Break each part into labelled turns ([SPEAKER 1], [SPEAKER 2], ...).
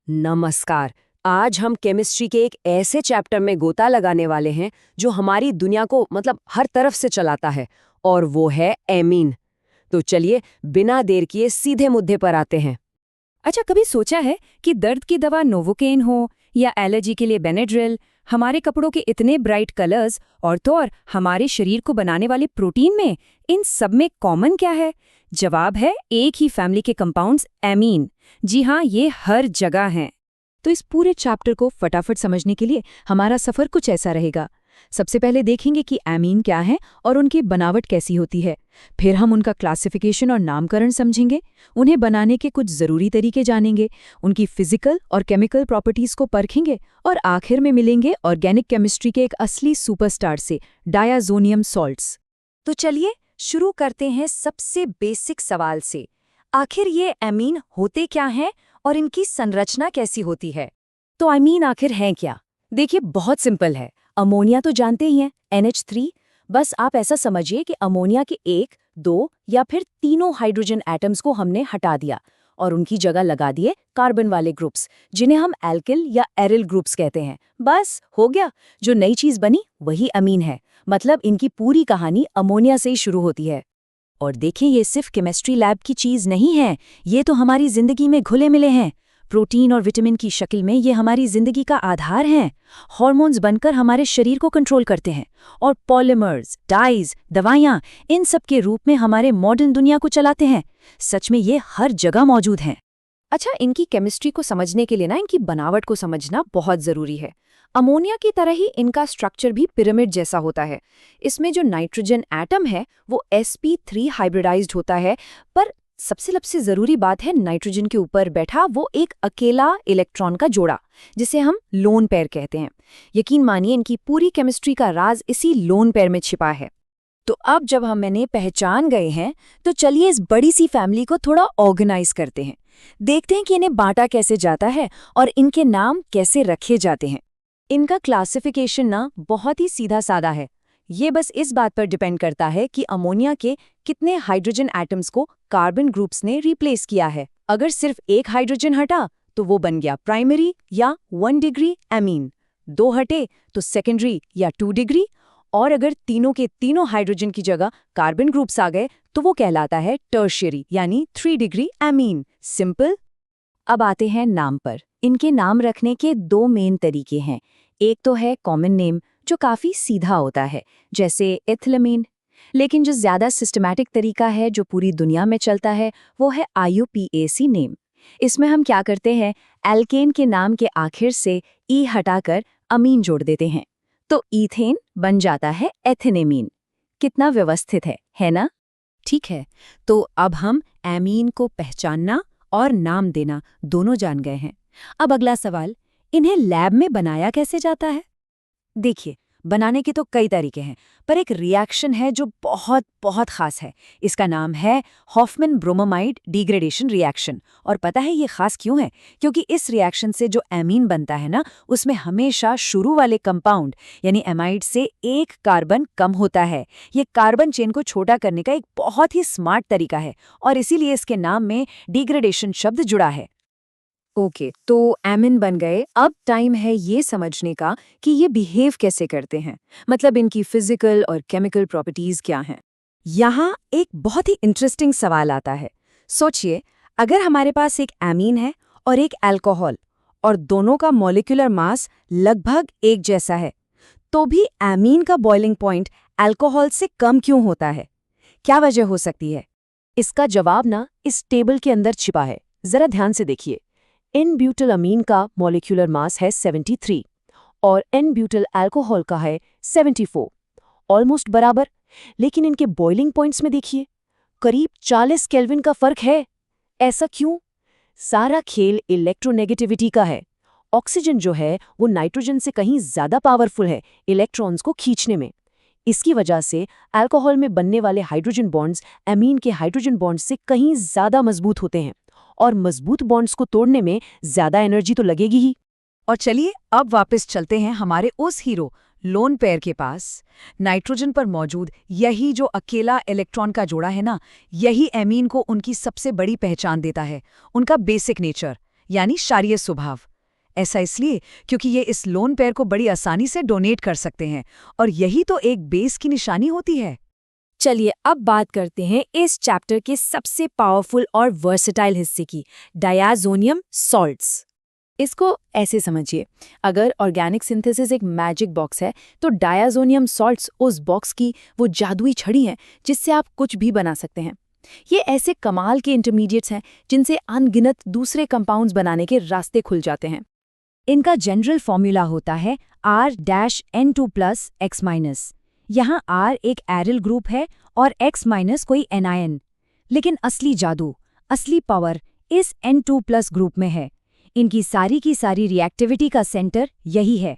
[SPEAKER 1] नमस्कार। आज हम केमिस्ट्री के एक ऐसे चैप्टर में गोता लगाने वाले हैं जो हमारी दुनिया को हर तरफ से चलाता है, और वो है एमीन। तो चलिए बिना देर किए सीधे मुद्दे पर आते हैं।
[SPEAKER 2] अच्छा, कभी सोचा है कि दर्द की दवा नोवोकेन हो या एलर्जी के लिए बेनेड्रिल, हमारे कपड़ों के इतने ब्राइट कलर्स और तो और हमारे शरीर को बनाने वाले प्रोटीन में, इन सब में कॉमन क्या है? जवाब है एक ही फैमिली के कंपाउंड्स एमीन। जी हाँ, ये हर जगह हैं। तो इस पूरे चैप्टर को फटाफट समझने के लिए हमारा सफर कुछ ऐसा रहेगा। सबसे पहले देखेंगे कि एमीन क्या है और उनकी बनावट कैसी होती है। फिर हम उनका क्लासिफिकेशन और नामकरण समझेंगे, उन्हें बनाने के कुछ ज़रूरी तरीके जानेंगे, उनकी फिजिकल और केमिकल प्रॉपर्टीज़ को परखेंगे और आखिर में मिलेंगे ऑर्गेनिक केमिस्ट्री के एक असली सुपरस्टार से, डायाज़ोनियम सॉल्ट्स। तो चलिए शुरू करते हैं सबसे बेसिक सवाल से। आखिर ये एमीन होते क्या हैं और इनकी संरचना कैसी होती है? तो एमीन आखिर हैं क्या? देखिए, बहुत सिंपल है। अमोनिया तो जानते ही हैं, NH3। बस आप ऐसा समझिए कि अमोनिया के 1, 2 या फिर तीनों हाइड्रोजन एटम्स को हमने हटा दिया और उनकी जगह लगा दिए कार्बन वाले ग्रुप्स, जिन्हें हम एल्किल या एरिल ग्रुप्स कहते हैं। बस हो गया, जो नई चीज बनी वही अमीन है। मतलब इनकी पूरी कहानी अमोनिया से ही शुरू होती है। और देखिए, ये सिर्फ केमिस्ट्री लैब की चीज नहीं है, ये तो हमारी जिंदगी में घुले मिले हैं। प्रोटीन और विटामिन की शक्ल में ये हमारी जिंदगी का आधार हैं। हार्मोन्स बनकर हमारे शरीर को कंट्रोल करते हैं और पॉलिमर्स, डाइज, दवाइयाँ, इन सब के रूप में हमारे मॉडर्न दुनिया को चलाते हैं। सच में ये हर जगह मौजूद हैं। अच्छा, इनकी केमिस्ट्री को समझने के लिए इनकी बनावट को समझना बहुत जरूरी है। अमोनिया की तरह ही इनका स्ट्रक्चर भी पिरामिड जैसा होता है। इसमें जो नाइट्रोजन एटम है वो sp3 हाइब्रिडाइज्ड होता है, पर सबसे जरूरी बात है नाइट्रोजन के ऊपर बैठा वो एक अकेला इलेक्ट्रॉन का जोड़ा, जिसे हम लोन पेयर कहते हैं। यकीन मानिए, इनकी पूरी केमिस्ट्री का राज इसी लोन पेयर में छिपा है। तो अब जब हम इन्हें पहचान गए हैं, तो चलिए इस बड़ी सी फैमिली को थोड़ा ऑर्गेनाइज करते हैं। देखते हैं कि इन्हें बांटा कैसे जाता है और इनके नाम कैसे रखे जाते हैं। इनका क्लासिफिकेशन बहुत ही सीधा साधा है। ये बस इस बात पर डिपेंड करता है कि अमोनिया के कितने हाइड्रोजन एटम्स को कार्बन ग्रुप्स ने रिप्लेस किया है। अगर सिर्फ एक हाइड्रोजन हटा तो वो बन गया प्राइमरी या 1 डिग्री एमीन, 2 हटे तो सेकेंडरी या 2 डिग्री, और अगर तीनों के तीनों हाइड्रोजन की जगह कार्बन ग्रुप्स आ गए तो वो कहलाता है टर्शियरी यानी 3 डिग्री एमीन। सिंपल। अब आते हैं नाम पर। इनके नाम रखने के 2 मेन तरीके हैं। एक तो है कॉमन नेम, जो काफी सीधा होता है, जैसे एथिलमीन। लेकिन जो ज्यादा सिस्टमैटिक तरीका है, जो पूरी दुनिया में चलता है, वो है IUPAC नेम। इसमें हम क्या करते हैं, एल्केन के नाम के आखिर से ई हटाकर अमीन जोड़ देते हैं, तो ईथेन बन जाता है एथेनेमीन। कितना व्यवस्थित है ना? ठीक है, तो अब हम एमीन को पहचानना और नाम देना दोनों जान गए हैं। अब अगला सवाल, इन्हें लैब में बनाया कैसे जाता है? देखिए, बनाने के तो कई तरीके हैं, पर एक रिएक्शन है जो बहुत बहुत खास है। इसका नाम है हॉफमैन ब्रोमामाइड डिग्रेडेशन रिएक्शन। और पता है ये खास क्यों है? क्योंकि इस रिएक्शन से जो एमीन बनता है उसमें हमेशा शुरू वाले कंपाउंड यानी एमाइड से एक कार्बन कम होता है। ये कार्बन चेन को छोटा करने का एक बहुत ही स्मार्ट तरीका है, और इसीलिए इसके नाम में डिग्रेडेशन शब्द जुड़ा है। ओके, तो एमिन बन गए। अब टाइम है ये समझने का कि ये बिहेव कैसे करते हैं, मतलब इनकी फिजिकल और केमिकल प्रॉपर्टीज क्या हैं। यहाँ एक बहुत ही इंटरेस्टिंग सवाल आता है। सोचिए, अगर हमारे पास एक एमीन है और एक अल्कोहल, और दोनों का मॉलिक्यूलर मास लगभग एक जैसा है, तो भी एमीन का बॉइलिंग पॉइंट अल्कोहल से कम क्यों होता है? क्या वजह हो सकती है? इसका जवाब इस टेबल के अंदर छिपा है। जरा ध्यान से देखिए। N-ब्यूटालमीन का मॉलिक्यूलर मास है 73 और N-ब्यूटाल अल्कोहल का है 74, ऑलमोस्ट बराबर। लेकिन इनके बॉइलिंग पॉइंट्स में देखिए, करीब 40 केल्विन का फर्क है। ऐसा क्यों? सारा खेल इलेक्ट्रोनेगेटिविटी का है। ऑक्सीजन जो है वो नाइट्रोजन से कहीं ज्यादा पावरफुल है इलेक्ट्रॉन्स को खींचने में। इसकी वजह से अल्कोहल में बनने वाले हाइड्रोजन बॉन्ड्स एमीन के हाइड्रोजन बॉन्ड्स से कहीं ज्यादा मजबूत होते हैं, और मजबूत बॉन्ड्स को तोड़ने में ज्यादा एनर्जी तो लगेगी ही। और चलिए अब वापस चलते हैं हमारे उस हीरो लोन पेयर के पास। नाइट्रोजन पर मौजूद यही जो अकेला इलेक्ट्रॉन का जोड़ा है यही एमीन को उनकी सबसे बड़ी पहचान देता है, उनका बेसिक नेचर।
[SPEAKER 3] यानी क्षारीय स्वभाव। ऐसा इसलिए क्योंकि ये इस लोन पेयर को बड़ी आसानी से डोनेट कर सकते हैं, और यही तो एक बेस की निशानी होती है।
[SPEAKER 2] चलिए अब बात करते हैं इस चैप्टर के सबसे पावरफुल और वर्सेटाइल हिस्से की, डायाजोनियम सॉल्ट्स। इसको ऐसे समझिए, अगर ऑर्गेनिक सिंथेसिस एक मैजिक बॉक्स है तो डायाजोनियम सॉल्ट्स उस बॉक्स की वो जादुई छड़ी है जिससे आप कुछ भी बना सकते हैं। ये ऐसे कमाल के इंटरमीडिएट्स हैं जिनसे अनगिनत दूसरे कंपाउंड्स बनाने के रास्ते खुल जाते हैं।
[SPEAKER 3] इनका जनरल फॉर्मूला होता है R-N2+X-। यहाँ R एक एरिल ग्रुप है और X- कोई एनायन। लेकिन असली जादू, असली पावर इस N2+ ग्रुप में है। इनकी सारी की सारी रिएक्टिविटी का सेंटर यही है।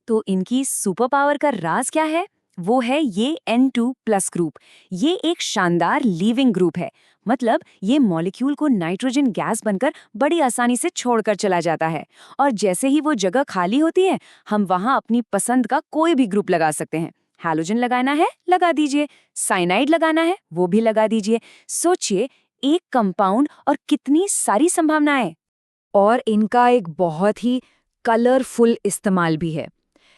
[SPEAKER 2] तो इनकी सुपर पावर का राज क्या है? वो है ये N2+ ग्रुप। ये एक शानदार लीविंग ग्रुप है, मतलब ये मॉलिक्यूल को नाइट्रोजन गैस बनकर बड़ी आसानी से छोड़कर चला जाता है, और जैसे ही वो जगह खाली होती है हम वहां अपनी पसंद का कोई भी ग्रुप लगा सकते हैं। हैलोजन लगाना है लगा दीजिए, साइनाइड लगाना है वो भी लगा दीजिए। सोचिए, एक कंपाउंड और कितनी सारी संभावनाएं।
[SPEAKER 3] और इनका एक बहुत ही कलरफुल इस्तेमाल भी है।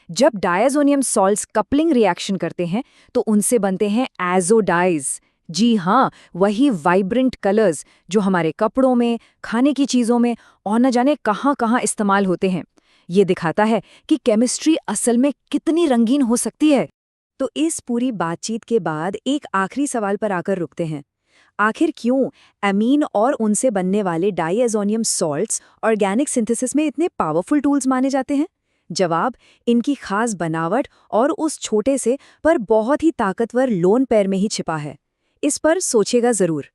[SPEAKER 3] जब डायाजोनियम सॉल्ट्स कपलिंग रिएक्शन करते हैं तो उनसे बनते हैं एजोडाइज। जी हाँ, वही वाइब्रेंट कलर्स जो हमारे कपड़ों में, खाने की चीज़ों में और न जाने कहाँ कहाँ इस्तेमाल होते हैं। ये दिखाता है कि केमिस्ट्री असल में कितनी रंगीन हो सकती है। तो इस पूरी बातचीत के बाद एक आखिरी सवाल पर आकर रुकते हैं। आखिर क्यों एमीन और उनसे बनने वाले डाइएजोनियम सॉल्ट्स ऑर्गेनिक सिंथेसिस में इतने पावरफुल टूल्स माने जाते हैं? जवाब इनकी खास बनावट और उस छोटे से पर बहुत ही ताकतवर लोन पेयर में ही छिपा है। इस पर सोचेगा जरूर।